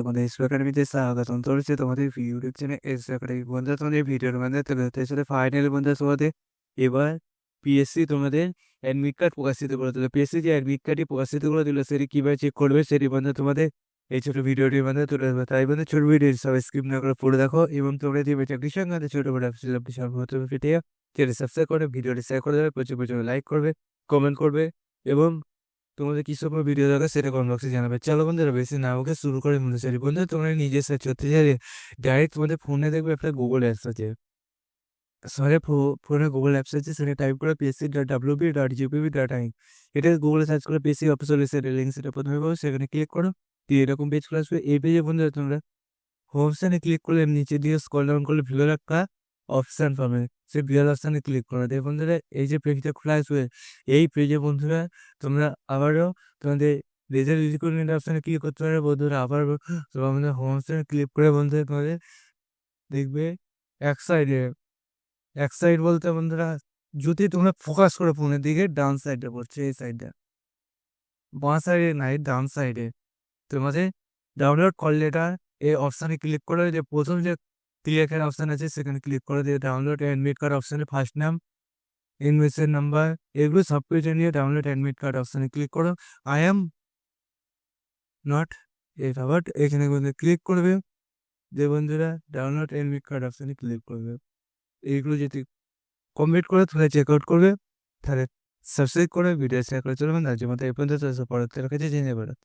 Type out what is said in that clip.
তোমাদের এসো একাডেমিতে স্বাগতম। তো হচ্ছে তোমাদের ইউটিউব চ্যানেল এসো একাডেমি। বন্ধুরা তোমাদের ভিডিওর মধ্যে তোমাদের সাথে ফাইনাল বন্ধুরা তোমাদের এবার পিএসসি তোমাদের অ্যাডমিট কার্ড প্রকাশিত করে দিল। পিএসসি যে অ্যাডমিট কার্ডটি প্রকাশিত করে দিল সেটি কীভাবে চেক করবে সেটি বন্ধু তোমাদের এই ছোটো ভিডিওটির মধ্যে তুলে দেবে। তাই বন্ধু ছোটো ভিডিও সব স্ক্রিপ না করে পড়ে দেখো এবং তোমরা যে চাকরির সঙ্গে ছোটো বড় সর্বপ্রথম পেতে চ্যানেল সাবস্ক্রাইব করে ভিডিওটি শেয়ার করে দেবে, প্রচুর প্রচুর লাইক করবে, কমেন্ট করবে এবং তোমাদের কি সব ভিডিও দরকার সেটা কমেন্ট বক্সে জানাবে। চলো বন্ধুরা বেশি না ওকে শুরু করে মনে চাই বন্ধু তোমরা নিজে সার্চ করতে চাইলে ডাইরেক্ট তোমাদের ফোনে দেখবে একটা গুগল অ্যাপস আছে। সরে ফোনে গুগল অ্যাপস আছে, সেটা টাইপ করে psc.wp.gpv.in, এটা গুগলে সার্চ করে পিএসসি অফিসিয়াল লিঙ্ক সেটা প্রথমে পাবো, সেখানে ক্লিক করো। দিয়ে এরকম পেজ চলে আসবে। এই পেজে বন্ধুরা তোমরা হোম স্ক্রিনে ক্লিক করলে নিচে দিয়ে স্ক্রল ডাউন করলে ভিডিওর একটা অপশান পাবে, সেই ভিডিওর অপশানে ক্লিক করো। দিয়ে বন্ধুরা এই যে পেজটা খোলা আসবে, এই পেজে বন্ধুরা তোমরা আবারও তোমাদের রেজাল্ট রিক্রুটমেন্ট অপশানে ক্লিক করতে পারবে। বন্ধুরা আবার তোমাদের হোম স্ক্রিনে ক্লিক করে বন্ধুরা তোমাদের দেখবে এক সাইড বলতে বন্ধুরা যদি তোমরা ফোকাস করে ফোনের দিকে ডান সাইডে পড়ছে, এই সাইডটা বাঁ সাইডে নাই, ডান সাইডে তোমাদের ডাউনলোড কল লেটার এই অপশানে ক্লিক করে যে প্রথম যে ক্লিয়ার অপশান আছে সেখানে ক্লিক করে দিয়ে ডাউনলোড অ্যাডমিট কার্ড অপশানে ফার্স্ট নাম, ইনভেস্টের নাম্বার, এগুলো সব কিছু নিয়ে ডাউনলোড অ্যাডমিট কার্ড অপশানে ক্লিক করো। I am not a but এখানে বন্ধু ক্লিক করবে। যে বন্ধুরা ডাউনলোড অ্যাডমিট কার্ড অপশানে ক্লিক করবে। এইগুলো যদি কমপ্লিট করে তাহলে চেক আউট করবে, তাহলে সাবস্ক্রাইব করে ভিডিও শেয়ার করে চলবেন। রাজ্যের মতো এই পর্যন্ত পড়াতে কাছে জেনে বেড়াত।